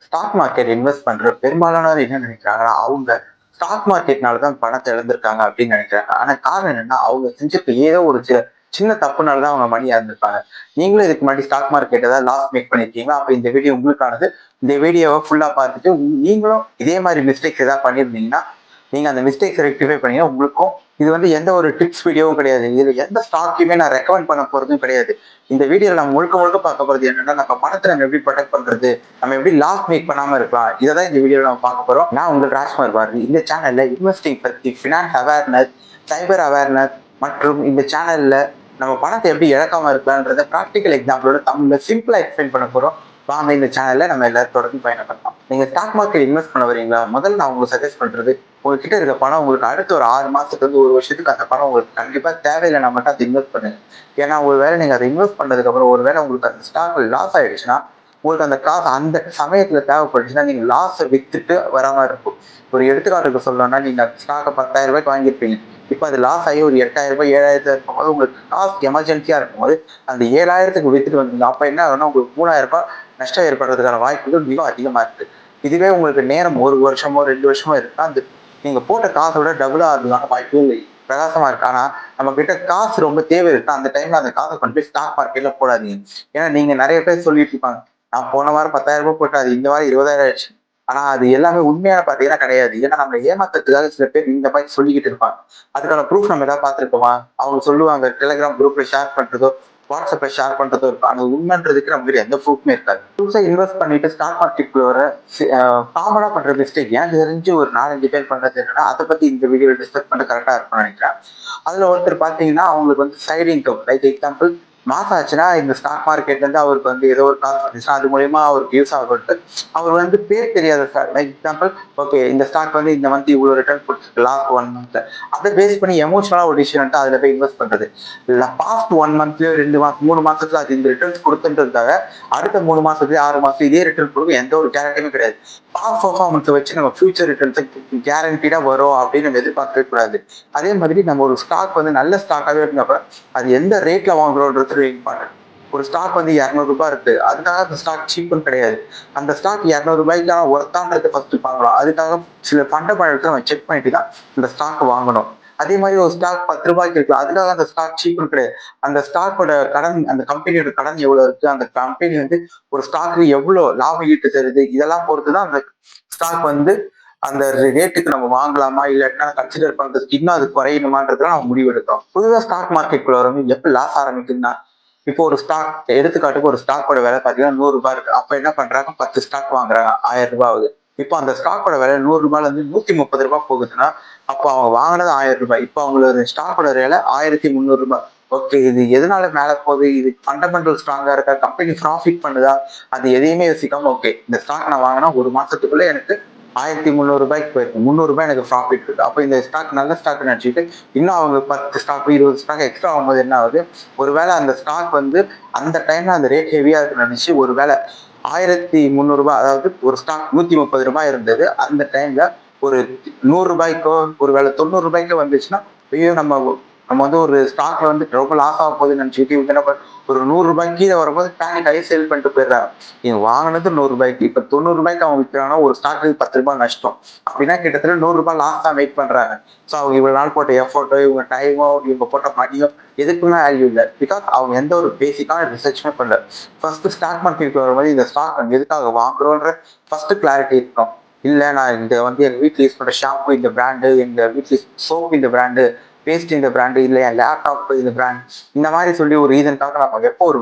Stock market invest பண்ற பெரும்பாலானவர் என்ன நினைக்கிறாங்கன்னா, அவங்க ஸ்டாக் மார்க்கெட்னால தான் பணத்தை இழந்திருக்காங்க அப்படின்னு நினைக்கிறாங்க. ஆனா காரணம் என்னன்னா, அவங்க செஞ்சிருக்க ஏதோ ஒரு சின்ன தப்புனால தான் அவங்க மணி இழந்திருப்பாங்க. நீங்களும் இதுக்கு முன்னாடி ஸ்டாக் மார்க்கெட் ஏதாவது லாஸ் மேக் பண்ணிருக்கீங்களா? அப்ப இந்த வீடியோ உங்களுக்கானது. இந்த வீடியோவை ஃபுல்லா பார்த்துட்டு நீங்களும் இதே மாதிரி மிஸ்டேக்ஸ் ஏதாவது பண்ணியிருந்தீங்கன்னா, நீங்க அந்த மிஸ்டேக்ஸ் ரெக்டிஃபை பண்ணீங்கன்னா உங்களுக்கும் இது எந்த ஒரு டிப்ஸ் வீடியோவும் கிடையாது. இதுல எந்த ஸ்டாக்கையுமே நான் ரெக்கமெண்ட் பண்ண போறதும் கிடையாது. இந்த வீடியோல நம்ம முழுக்க முழுக்க பார்க்க போறது என்னன்னா, நம்ம பணத்தை நம்ம எப்படி ப்ரொடெக்ட் பண்றது, நம்ம எப்படி லாஸ் மேக் பண்ணாம இருக்கலாம், இதான் இந்த வீடியோல நம்ம பார்க்க போறோம். நான் உங்கள் ராஜ்குமார் பாரதி. இந்த சேனல்ல இன்வெஸ்டிங் பத்தி, ஃபினான்ஸ் அவேர்னஸ், சைபர் அவேர்னஸ் மற்றும் இந்த சேனல்ல நம்ம பணத்தை எப்படி இழக்காம இருக்கலாம்ன்றத ப்ராக்டிக்கல் எக்ஸாம்பிளோட தமிழ்ல சிம்பிளா எக்ஸ்பிளைன் பண்ண போறோம். வாங்க இந்த சேனல்ல நம்ம எல்லாரும் தொடர்ந்து பயணப்படலாம். நீங்க ஸ்டாக் மார்க்கெட் இன்வெஸ்ட் பண்ண வரீங்களா? முதல்ல நான் உங்களுக்கு சஜஸ்ட் பண்றது, உங்ககிட்ட இருக்க பணம் உங்களுக்கு அடுத்த ஒரு 6 மாசத்துக்கு ஒரு வருஷத்துக்கு அந்த பணம் உங்களுக்கு கண்டிப்பா தேவையில்லைன்னா மட்டும் அதை இன்வெஸ்ட் பண்ணுங்க. ஏன்னா ஒருவேளை நீங்க அதை இன்வெஸ்ட் பண்ணதுக்கு அப்புறம் ஒருவேளை உங்களுக்கு அந்த ஸ்டாக் லாஸ் ஆயிடுச்சுன்னா, உங்களுக்கு அந்த காசு அந்த சமயத்துல தேவைப்பட்டுச்சுன்னா நீங்க லாஸை வித்துட்டு வர மாதிரி இருக்கும். ஒரு எடுத்துக்காட்டுக்கு சொல்லணும்னா, நீங்க ஸ்டாக்கை 10,000 ரூபாய்க்கு வாங்கியிருப்பீங்க. இப்ப அது லாஸ் ஆகி ஒரு 8,000 ரூபாய் 7,000 இருக்கும்போது உங்களுக்கு காசு எமர்ஜென்சியா இருக்கும்போது அந்த 7,000க்கு வித்துட்டு வந்தீங்க. அப்ப என்ன ஆகும்னா உங்களுக்கு 3,000 ரூபாய் நஷ்டம் ஏற்படுறதுக்கான வாய்ப்புகள் மிக அதிகமா இருக்கு. இதுவே உங்களுக்கு நேரம் 1 வருஷமோ 2 வருஷமோ இருக்குன்னா, அந்த நீங்க போட்ட காசோட டபுளா ஆகுறதுக்கான வாய்ப்புகள் பிரகாசமா இருக்கு. ஆனா நம்ம கிட்ட காசு ரொம்ப தேவை இருக்கு. அந்த டைம்ல அந்த காசை கொண்டு போய் ஸ்டாக் மார்க்கெட்ல போடாதீங்க. ஏன்னா நீங்க நிறைய பேர் சொல்லிட்டு இருப்பாங்க, நான் போன வாரம் 10,000 ரூபாய் போட்டு அது இந்த வாரம் 20,000 ஆயிடுச்சு. ஆனா அது எல்லாமே உண்மையான பாத்தீங்கன்னா கிடையாது. ஏன்னா நம்ம ஏமாத்துறதுக்காக சில பேர் இந்த மாதிரி சொல்லிக்கிட்டு இருப்பாங்க. அதுக்கான ப்ரூஃப் நம்ம ஏதாவது பார்த்துருக்கோமா? அவங்க சொல்லுவாங்க டெலிகிராம் குரூப்ல ஷேர் பண்றதோ, வாட்ஸ்அப்ல ஷேர் பண்றதோ இருக்கும். அது உண்மைன்றதுக்கு நம்ம கிட்ட எந்த ப்ரூஃப்மே இருக்காது. புதுசா இன்வெஸ்ட் பண்ணிட்டு ஸ்டாக் மார்க்கெட்டுக்குள்ள வர காமனா பண்ற மிஸ்டேக் எனக்கு தெரிஞ்சு ஒரு 4-5 பேர் பண்றது என்னன்னா, அதை பத்தி இந்த வீடியோ டிஸ்கஸ் பண்ண கரெக்டா இருக்கும்னு நினைக்கிறேன். அதுல ஒருத்தர் பாத்தீங்கன்னா அவங்களுக்கு சைடு இன்கம், லைக் எக்ஸாம்பிள் மாசம் ஆச்சுன்னா இந்த ஸ்டாக் மார்க்கெட்ல இருந்து அவருக்கு ஏதோ ஒரு காசு வந்துச்சுன்னா அது மூலியமா அவருக்கு யூஸ் ஆகும்ட்டு அவர் பேர் தெரியாத ஸ்டாக், லைக் எக்ஸாம்பிள் ஓகே இந்த ஸ்டாக் இந்த மந்த் இவ்வளவு ரிட்டர்ன் கொடுத்துருக்கு லாஸ்ட் 1 மந்த், அதை பேஸ் பண்ணி எமோஷனலா ஒரு டிசிஷன் அதுல போய் இன்வெஸ்ட் பண்றது. இல்ல பாஸ்ட் 1 மந்த்லயோ 2 மாசம் 3 மாசத்துல அது இந்த ரிட்டர்ன்ஸ் கொடுத்துன்றதுக்காக அடுத்த 3 மாசத்துலயோ 6 மாசம் இதே ரிட்டர்ன் கொடுக்கும் எந்த ஒரு கேரண்டியுமே கிடையாது. பாஸ்ட் பர்ஃபார்மன்ஸ் வச்சு நம்ம ஃபியூச்சர் ரிட்டர்ன்ஸ் கேரண்டீடா வரும் அப்படின்னு நம்ம எதிர்பார்க்கவே கூடாது. அதே மாதிரி நம்ம ஒரு ஸ்டாக் நல்ல ஸ்டாக்காவே இருந்தப்ப அது எந்த ரேட்ல வாங்குறோன்றது இம்பார்ட்டன்ட். ஒரு ஸ்டாக் 200 ரூபாய் இருக்கு, அதுக்காக அந்த ஸ்டாக் சீப்பும் கிடையாது. அந்த ஸ்டாக் 200 ரூபாய்க்கு ஒர்த்தான்றது ஃபர்ஸ்ட் பார்க்கலாம். அதுக்காக சில ஃபண்டமெண்டல்ஸ் நம்ம செக் பண்ணிட்டு தான் இந்த ஸ்டாக் வாங்கணும். அதே மாதிரி ஒரு ஸ்டாக் 10 ரூபாய்க்கு இருக்கு, அதுக்காக அந்த ஸ்டாக் சீப்பும் கிடையாது. அந்த ஸ்டாக்கோட கடன், அந்த கம்பெனியோட கடன் எவ்வளவு இருக்கு, அந்த கம்பெனி ஒரு ஸ்டாக்கு எவ்வளவு லாபம் ஈட்டு தருது, இதெல்லாம் பொறுத்துதான் அந்த ஸ்டாக் அந்த ரேட்டுக்கு நம்ம வாங்கலாமா இல்லாட்டினா கன்சிடர் பண்றதுக்கு இன்னும் அது குறையணுமான்றதுலாம் நம்ம முடிவு எடுத்தோம். பொதுவாக ஸ்டாக் மார்க்கெட்டுக்குள்ள வரவங்க எப்ப லாஸ் ஆரம்பிக்குதுன்னா, இப்போ ஒரு ஸ்டாக் எடுத்துக்காட்டுக்கு ஒரு ஸ்டாக்கோட விலை பாத்தீங்கன்னா 100 ரூபாய் இருக்கு. அப்ப என்ன பண்றாங்க, 10 ஸ்டாக் வாங்குறாங்க, 1000 ரூபாய் ஆகுது. இப்போ அந்த ஸ்டாக்கோட விலை 100 ரூபாயில இருந்து 130 ரூபாய் போகுதுன்னா, அப்போ அவங்க வாங்கினது 1000 ரூபாய். இப்போ அவங்களோட ஸ்டாக்கோட விலை 1300 ரூபாய். ஓகே, இது எதனால மேல போகுது, இது ஃபண்டமெண்டல் ஸ்ட்ராங்கா இருக்கா, கம்பெனி ப்ராஃபிட் பண்ணுதா, அது எதையுமே யோசிக்காம ஓகே இந்த ஸ்டாக் நான் வாங்கினா ஒரு மாசத்துக்குள்ள எனக்கு 1300 ரூபாய்க்கு போயிருக்கு, 300 ரூபாய் எனக்கு ப்ராஃபிட் இருக்கு. அப்போ இந்த ஸ்டாக் நல்ல ஸ்டாக் நினைச்சிட்டு இன்னும் அவங்க 10 ஸ்டாக் 20 ஸ்டாக் எக்ஸ்ட்ரா ஆகும்போது என்ன ஆகுது, ஒருவேளை அந்த ஸ்டாக் அந்த டைம்ல அந்த ரேட் ஹெவியா இருக்குன்னு நினைச்சு ஒருவேளை 1300 ரூபாய், அதாவது ஒரு ஸ்டாக் 130 ரூபாய் இருந்தது, அந்த டைம்ல ஒரு 100 ரூபாய்க்கோ ஒருவேளை 90 ரூபாய்க்கோ வந்துச்சுன்னா, ஐயோ நம்ம நம்ம ஒரு ஸ்டாக்ல ரொம்ப லாஸ் ஆக போகுதுன்னு நினைச்சிட்டு இவங்க என்ன ஒரு 100 ரூபாய்க்கு கீழே வரும்போது பேனிக் ஆகி சேல் பண்ணிட்டு போயிடுறாங்க. இவங்க வாங்கினது 100 ரூபாய்க்கு, இப்ப 90 ரூபாய்க்கு அவங்க விற்கிறாங்கன்னா ஒரு ஸ்டாக்கு 10 ரூபாய் நஷ்டம். அப்படின்னா கிட்டத்தட்ட 100 ரூபாய் லாஸ் தான் வெயிட் பண்றாங்க. ஸோ அவங்க இவ்வளவு நாள் போட்ட எஃபோர்ட்டோ இவங்க டைமோ இவங்க போட்ட மணியோ எதுக்குமே வேல்யூ இல்லை. பிகாஸ் அவங்க எந்த ஒரு பேசிக்கான ரிசர்ச்சுமே பண்ணல. ஃபர்ஸ்ட் ஸ்டாக் மார்க்கெட் வரும்போது இந்த ஸ்டாக் எதுக்காக வாங்குறோன்ற ஃபர்ஸ்ட் கிளாரிட்டி இருக்கும். இல்ல நான் இந்த எங்க வீட்டுல யூஸ் பண்ற ஷாம்பு இந்த பிராண்டு, எங்க வீட்டுல சோப் இந்த பிராண்டு, பேஸ்ட் இந்த பிராண்டு, இல்ல என் லேப்டாப் இந்த பிராண்ட், இந்த மாதிரி சொல்லி ஒரு ரீசனுக்காக நம்ம எப்போ ஒரு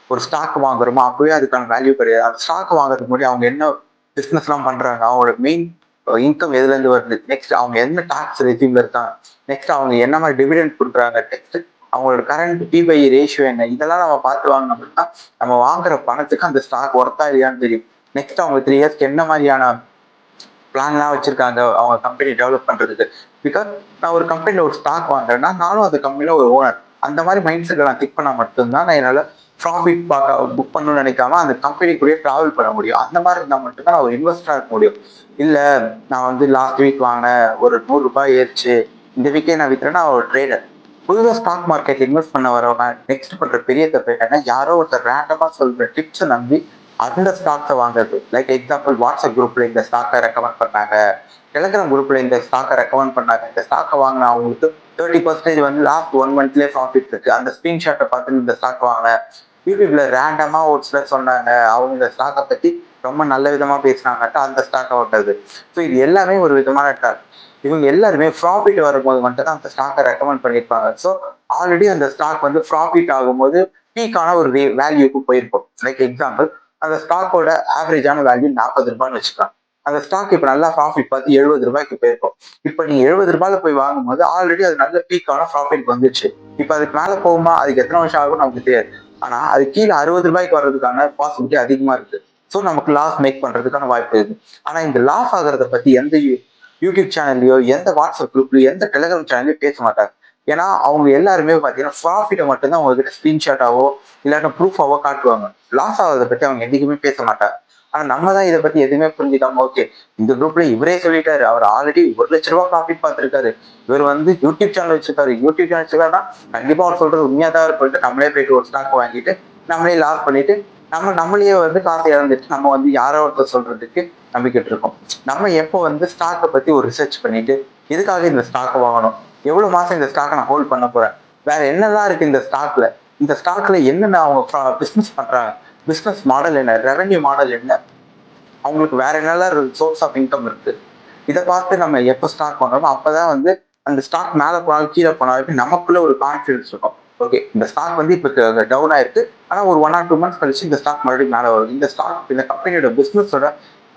ஒரு ஸ்டாக் வாங்குறோமோ அப்பவே அதுக்கான வேல்யூ கிடையாது. அந்த ஸ்டாக் வாங்குறதுக்கு முன்னாடி அவங்க என்ன பிசினஸ் எல்லாம் பண்றாங்க, அவங்களோட மெயின் இன்கம் எதுல இருந்து வருது, நெக்ஸ்ட் அவங்க என்ன டாக்ஸ் ரெஜிம்ல இருக்காங்க, நெக்ஸ்ட் அவங்க என்ன மாதிரி டிவிடெண்ட் கொடுக்குறாங்க, நெக்ஸ்ட் அவங்களோட கரண்ட் பிபை ரேஷியோ என்ன, இதெல்லாம் நம்ம பார்த்து வாங்கினோம்னா நம்ம வாங்குற பணத்துக்கு அந்த ஸ்டாக் ஒர்த்தா இல்லையான்னு தெரியும். நெக்ஸ்ட் அவங்க 3 இயர்ஸ்க்கு என்ன மாதிரியான பிளான்லாம் வச்சிருக்காங்க அவங்க கம்பெனி டெவலப் பண்றதுக்கு. பிகாஸ் நான் ஒரு கம்பெனில ஒரு ஸ்டாக் வாங்குறேன்னா நானும் அந்த கம்பெனில ஒரு ஓனர். அந்த மாதிரி மைண்ட் செட் நான் திங்க் பண்ணா மட்டும்தான் நான் என்னால ப்ராஃபிட் புக் பண்ணணும்னு நினைக்காம அந்த கம்பெனிக்குள்ளேயே டிராவல் பண்ண முடியும். அந்த மாதிரி இருந்தா மட்டும்தான் நான் ஒரு இன்வெஸ்டரா இருக்க முடியும். இல்ல நான் லாஸ்ட் வீக் வாங்கினேன், ஒரு 100 ரூபாய் ஏறிச்சு, இந்த வீக்கே நான் விற்கிறேன்னா ஒரு ட்ரேடர். பொதுவாக ஸ்டாக் மார்க்கெட் இன்வெஸ்ட் பண்ண வரவங்க நெக்ஸ்ட் பண்ற பெரிய தப்பு என்னன்னா, யாரோ ஒருத்தர் ரேண்டமா சொல்ற டிப்ஸை நம்பி அந்த ஸ்டாக்ஸை வாங்குறது. லைக் எக்ஸாம்பிள் வாட்ஸ்அப் குரூப்ல இந்த ஸ்டாக்கை ரெக்கமெண்ட் பண்ணாங்க, டெலிகிராம் குரூப்ல இந்த ஸ்டாக்கை ரெக்கமெண்ட் பண்ணாங்க, இந்த ஸ்டாக்கை வாங்கினா அவங்களுக்கு 30% வந்து லாஸ்ட் 1 மந்த்லேயே ப்ராஃபிட் இருக்கு, அந்த ஸ்கிரீன்ஷாட்டை பார்த்து இந்த ஸ்டாக் வாங்க. யூடியூப்ல ரேண்டமா ஒரு சிலர் சொன்னாங்க, அவங்க இந்த ஸ்டாக்கை பத்தி ரொம்ப நல்ல விதமா பேசினாங்கட்டு அந்த ஸ்டாக்கை வாங்குறது. ஸோ இது எல்லாமே ஒரு விதமான ட்ராக். இவங்க எல்லாருமே ப்ராஃபிட் வரும்போது மட்டும் தான் அந்த ஸ்டாக்கை ரெக்கமெண்ட் பண்ணியிருப்பாங்க. ஸோ ஆல்ரெடி அந்த ஸ்டாக் வந்து ப்ராஃபிட் ஆகும்போது பீக்கான ஒரு வேல்யூக்கு போயிருக்கும். லைக் எக்ஸாம்பிள், அந்த ஸ்டாக்கோட ஆவரேஜான வேல்யூ 40 ரூபான்னு வச்சுக்கலாம். அந்த ஸ்டாக் இப்ப நல்லா ப்ராஃபிட் பார்த்து 70 ரூபாய்க்கு போயிருக்கும். இப்ப நீங்க 70 ரூபாயில போய் வாங்கும்போது ஆல்ரெடி அது நல்ல பீக்கான ப்ராஃபிட் வந்துச்சு. இப்ப அதுக்கு மேல போகுமா, அதுக்கு எத்தனை வருஷம் ஆகும் நமக்கு தெரியாது. ஆனா அது கீழே 60 ரூபாய்க்கு வர்றதுக்கான பாசிபிலிட்டி அதிகமா இருக்கு. ஸோ நமக்கு லாஸ் மேக் பண்றதுக்கான வாய்ப்பு இருக்கு. ஆனா இந்த லாஸ் ஆகிறத பத்தி எந்த யூடியூப் சேனல்லையோ, எந்த வாட்ஸ்அப் குரூப்லயோ, எந்த டெலிகிராம் சேனல்லையோ பேச மாட்டாங்க. ஏன்னா அவங்க எல்லாருமே பாத்தீங்கன்னா ப்ராஃபிட்டை மட்டும்தான் உங்ககிட்ட ஸ்கிரீன்ஷாட்டாவோ இல்லாட்ட ப்ரூஃபாவோ காட்டுவாங்க. லாஸ் ஆகிறத பத்தி அவங்க என்னைக்குமே பேச மாட்டாங்க. ஆனா நம்ம தான் இதை பத்தி எதுவுமே புரிஞ்சுக்காம, ஓகே இந்த குரூப்ல இவரே சொல்லிட்டாரு, அவர் ஆல்ரெடி 1 லட்ச ரூபாய் ப்ராஃபிட் பார்த்திருக்காரு, இவர் வந்து யூடியூப் சேனல் வச்சிருக்காரு, யூடியூப் சேனல் வச்சிருக்காருன்னா கண்டிப்பா அவர் சொல்றது உண்மையா தான் இருக்கும்ட்டு நம்மளே போயிட்டு ஒரு ஸ்டாக் வாங்கிட்டு நம்மளே லாஸ் பண்ணிட்டு நம்மளையே வந்து காசை இழந்துட்டு நம்ம வந்து யாரோ ஒருத்தர் சொல்றதுக்கு நம்பிக்கிட்டு இருக்கோம். நம்ம எப்போ வந்து ஸ்டாக்கை பத்தி ஒரு ரிசர்ச் பண்ணிட்டு எதுக்காக இந்த ஸ்டாக்கை வாங்கணும், எவ்வளவு மாசம் இந்த ஸ்டாக்கை நான் ஹோல்ட் பண்ண போறேன், வேற என்னதான் இருக்கு இந்த ஸ்டாக்ல, இந்த ஸ்டாக்ல என்னென்ன அவங்க பிசினஸ் பண்றாங்க, பிசினஸ் மாடல் என்ன, ரெவென்யூ மாடல் என்ன, அவங்களுக்கு வேற என்னெல்லாம் சோர்ஸ் ஆஃப் இன்கம் இருக்கு, இதை பார்த்து நம்ம எப்போ ஸ்டாக் பண்றோமோ அப்பதான் வந்து அந்த ஸ்டாக் மேல போனாலும் கீழே போனாலும் நமக்குள்ள ஒரு கான்ஃபிடன்ஸ் இருக்கும். ஓகே இந்த ஸ்டாக் வந்து இப்ப டவுன் ஆயிருக்கு, ஆனா ஒரு 1 or 2 months கழிச்சு இந்த ஸ்டாக் மறுபடியும் மேல வரும், இந்த ஸ்டாக் இந்த கம்பெனியோட பிசினஸோட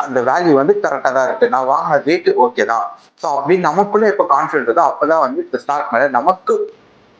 அந்த வேல்யூ வந்து கரெக்டா தான் இருக்கு, நான் வாங்கின ரேட்டு ஓகே தான். ஸோ அப்படின்னு நமக்குள்ள எப்போ கான்ஃபிடன்ட் இருக்கோ அப்பதான் வந்து இந்த ஸ்டாக் மேல நமக்கு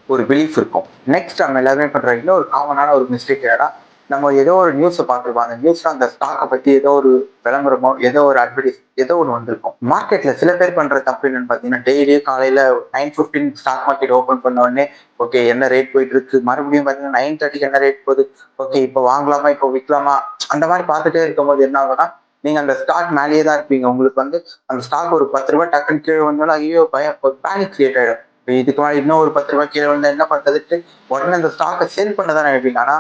ஒரு பிலீஃப் இருக்கும். நெக்ஸ்ட் நம்ம எல்லாருமே பண்ற இன்னொரு காமனான ஒரு மிஸ்டேக் என்னன்னா, நம்ம ஏதோ ஒரு நியூஸை பார்த்துருப்போம், அந்த நியூஸ்ல அந்த ஸ்டாக்கை பத்தி ஏதோ ஒரு விளம்பரமோ ஏதோ ஒரு அட்வர்டைஸ் ஏதோ ஒன்று வந்திருக்கும். மார்க்கெட்ல சில பேர் பண்ற தப்பு என்னன்னு பாத்தீங்கன்னா, டெய்லியும் காலையில 9:15 ஸ்டாக் மார்க்கெட் ஓபன் பண்ண உடனே ஓகே என்ன ரேட் போயிட்டு இருக்கு, மறுபடியும் பாத்தீங்கன்னா 9:30 என்ன ரேட் போகுது, ஓகே இப்போ வாங்கலாமா இப்போ விற்கலாமா, அந்த மாதிரி பார்த்துட்டே இருக்கும்போது என்ன ஆகும்னா, நீங்க அந்த ஸ்டாக் மேலேயே தான் இருப்பீங்க. உங்களுக்கு வந்து அந்த ஸ்டாக் ஒரு 10 ரூபாய் டக்குன்னு கீழே வந்தாலும் ஐயோ பயம், பேனிக் கிரியேட் ஆயிடும். இதுக்கு மேலே இன்னும் ஒரு 10 ரூபாய் கீழே வந்தா என்ன பண்றதுட்டு உடனே அந்த ஸ்டாக்கை சேல் பண்ணதான் நினைப்பீங்க. ஆனா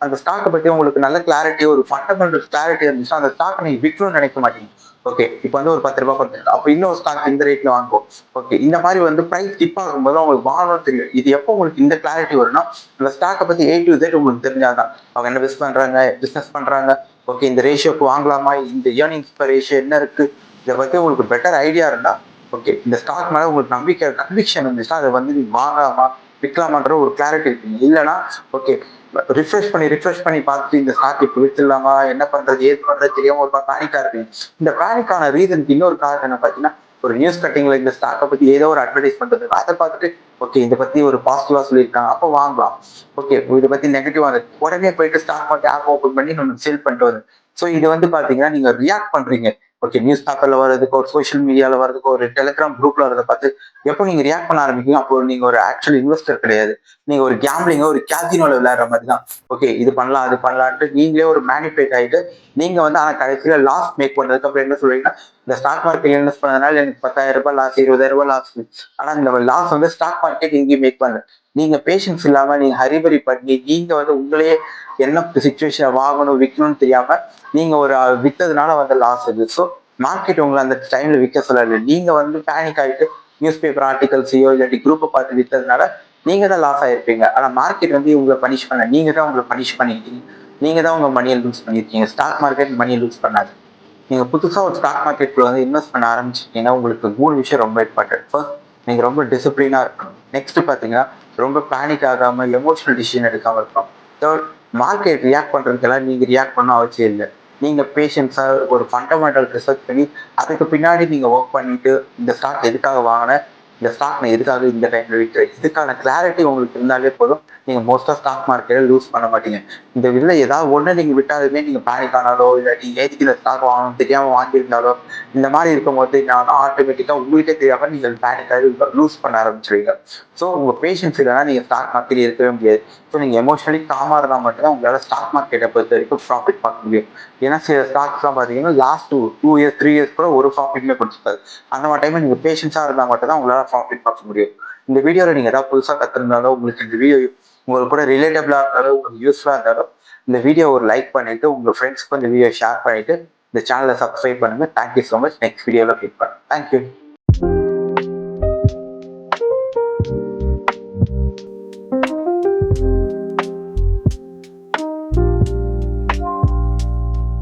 அந்த ஸ்டாக்கை பத்தி உங்களுக்கு நல்ல கிளாரிட்டி, ஒரு ஃபண்டமெண்டல் கிளாரிட்டி இருந்துச்சுன்னா அந்த ஸ்டாக் நீங்க விற்கணும்னு நினைக்க மாட்டீங்க. ஓகே இப்போ வந்து ஒரு 10 ரூபாய் கொடுத்துருக்கு, அப்போ இன்னொரு ஸ்டாக் இந்த ரேட்ல வாங்குவோம். ஓகே இந்த மாதிரி வந்து பிரைஸ் டிப் ஆகும்போது உங்களுக்கு வாங்கணும்னு தெரியும். இது எப்போ உங்களுக்கு இந்த கிளாரிட்டி வரும்னா, அந்த ஸ்டாக்கை பத்தி A to Z உங்களுக்கு தெரிஞ்சாதான் அவங்க என்ன பிசினஸ் பண்றாங்க, ஓகே இந்த ரேஷியோக்கு வாங்கலாமா, இந்த ஏர்னிங்ஸ் பர் ரேஷியோ என்ன இருக்கு, இதை பத்தி உங்களுக்கு பெட்டர் ஐடியா இருந்தா ஓகே இந்த ஸ்டாக் மேல உங்களுக்கு நம்பிக்கை கன்விக்ஷன் இருந்துச்சுன்னா அதை வந்து நீங்க வாங்கலாமா விற்கலாமான்ற ஒரு கிளாரிட்டி இருக்கீங்க. இல்லைன்னா ஓகே ரிஃப்ரெஷ் பண்ணி பார்த்துட்டு இந்த ஸ்டாக் இப்போ வித்துடலாமா என்ன பண்றது ஏது பண்றது தெரியாம ஒரு பேனிக்கா இருக்கு. இந்த பேனிக்கான ரீசனுக்கு இன்னொரு காரணம் என்ன பார்த்தீங்கன்னா, ஒரு நியூஸ் கட்டிங்ல இந்த ஸ்டாக்கை பத்தி ஏதோ ஒரு அட்வர்டைஸ் பண்றது, அதை பார்த்துட்டு ஓகே இதை பத்தி ஒரு பாசிட்டிவா சொல்லியிருக்காங்க அப்போ வாங்கலாம், ஓகே இதை பத்தி நெகட்டிவா இருக்கு உடனே போயிட்டு ஸ்டாக் மார்க்கெட் ஆப் ஓப்பன் பண்ணி நம்ம சேல் பண்ணிட்டு வருது. ஸோ இது வந்து பாத்தீங்கன்னா நீங்க ரியாக்ட் பண்றீங்க. ஓகே நியூஸ் பேப்பர்ல வர்றதுக்கு, ஒரு சோஷியல் மீடியால வர்றதுக்கு, ஒரு டெலிகிராம் குரூப்ல வரதை பார்த்து எப்போ நீங்க ரியாக்ட் பண்ண ஆரம்பிக்கீங்க அப்போ நீங்க ஒரு ஆக்சுவல் இன்வெஸ்டர் கிடையாது, நீங்க ஒரு கேம்பிளிங்க ஒரு கேசினோல விளையாடுற மாதிரி தான். ஓகே இது பண்ணலாம் அது பண்ணலான்ட்டு நீங்களே ஒரு மேனிபுலேட் ஆகிட்டு நீங்க வந்து ஆனா கடைசியில லாஸ் மேக் பண்றதுக்கு அப்புறம் என்ன சொல்றீங்கன்னா, இந்த ஸ்டாக் மார்க்கெட் இன்வெஸ்ட் பண்ணதுனால எனக்கு 10,000 ரூபாய் லாஸ், 20,000 ரூபாய் லாஸ். ஆனா இந்த லாஸ் வந்து ஸ்டாக் மார்க்கெட் எங்கேயும் மேக் பண்ணல. நீங்க பேஷன்ஸ் இல்லாம நீங்க ஹரிபரி பண்ணி நீங்க வந்து உங்களையே என்ன சுச்சுவேஷன் வாங்கணும் விற்கணும்னு தெரியாம நீங்க ஒரு வித்ததுனால வந்து லாஸ் இது. ஸோ மார்க்கெட் உங்களை அந்த டைம்ல விற்க சொல்லல, நீங்க வந்து பேனிக் ஆகிட்டு நியூஸ் பேப்பர் ஆர்டிகல்ஸையோ இல்லாட்டி குரூப்பை பார்த்து வித்ததுனால நீங்க தான் லாஸ் ஆயிருப்பீங்க. ஆனா மார்க்கெட் வந்து உங்களை பனிஷ் பண்ண, நீங்க தான் உங்களை பனிஷ் பண்ணிட்டீங்க, நீங்க தான் உங்க மணியை லூஸ் பண்ணிருக்கீங்க. ஸ்டாக் மார்க்கெட் மணியை லூஸ் பண்ணாது. நீங்க புதுசா ஒரு ஸ்டாக் மார்க்கெட்ல வந்து இன்வெஸ்ட் பண்ண ஆரம்பிச்சிட்டீங்கன்னா உங்களுக்கு 3 விஷயம் ரொம்ப இம்பார்ட்டன்ட். ஃபர்ஸ்ட், நீங்க ரொம்ப டிசிப்ளினா இருக்கணும். நெக்ஸ்ட் பாத்தீங்கன்னா ரொம்ப பேனிக் ஆகாம எமோஷனல் டிசிஷன் எடுக்காம இருக்கணும். தேர்ட், மார்க்கெட் ரியாக்ட் பண்றதுக்கெல்லாம் நீங்க ரியாக்ட் பண்ண அவசியம் இல்லை. நீங்க பேஷன்ஸா ஒரு ஃபண்டமெண்டல் ரிசர்ச் பண்ணி அதுக்கு பின்னாடி நீங்க ஒர்க் பண்ணிட்டு இந்த ஸ்டாக் எதுக்காக வாங்கின, இந்த ஸ்டாக் நான் எதுக்காக இந்த டைம்ல விற்கிறேன், இதுக்கான கிளாரிட்டி உங்களுக்கு இருந்தாலே போதும், நீங்க மோஸ்டா ஸ்டாக் மார்க்கெட்டை லூஸ் பண்ண மாட்டீங்க. இந்த இதுல ஏதாவது ஒண்ணு நீங்க விட்டாலுமே நீங்க பேனிக் ஆனாலோ இல்லாட்டி ஏதிக்கு இந்த ஸ்டாக் வாங்கணும் தெரியாம வாங்கியிருந்தாலோ இந்த மாதிரி இருக்கும்போது நான் ஆட்டோமேட்டிக்கா உங்களுக்கே தெரியாம நீங்க பேனிக் ஆகி லூஸ் பண்ண ஆரம்பிச்சிருவீங்க. ஸோ உங்க பேஷன்ஸ் இல்லைன்னா நீங்க ஸ்டாக் மார்க்கெட் இருக்கவே முடியாது. ஸோ நீங்க எமோஷனலி காமா இருந்தால் மட்டும்தான் உங்களால ஸ்டாக் மார்க்கெட்டை பொறுத்த வரைக்கும் ப்ராஃபிட் பார்க்க முடியும். ஏன்னா சில ஸ்டாக்ஸ்லாம் பார்த்தீங்கன்னா லாஸ்ட் 2 இயர்ஸ் 3 இயர்ஸ் கூட ஒரு ப்ராஃபிட்மே கொடுத்துருக்காது. அந்த மாதிரி டைம்ல நீங்க பேஷன்ஸா இருந்தால் மட்டும் தான் உங்களால ப்ராஃபிட் பார்க்க முடியும். இந்த வீடியோல நீங்க ஏதாவது புதுசா கத்துருந்தாலோ உங்களுக்கு இந்த வீடியோ உங்களுக்கு கூட ரிலேட்டபிளா இருந்தாலும் உங்களுக்கு யூஸ்ஃபுல்லா இருந்தாலும் இந்த வீடியோ ஒரு லைக் பண்ணிட்டு உங்க ஃப்ரெண்ட்ஸ்க்கு இந்த வீடியோ ஷேர் பண்ணிட்டு இந்த சேனலை சப்ஸ்கிரைப் பண்ணுங்க. Thank you so much. நெக்ஸ்ட் வீடியோவில் மீட் பண்ணுங்க. தேங்க்யூ.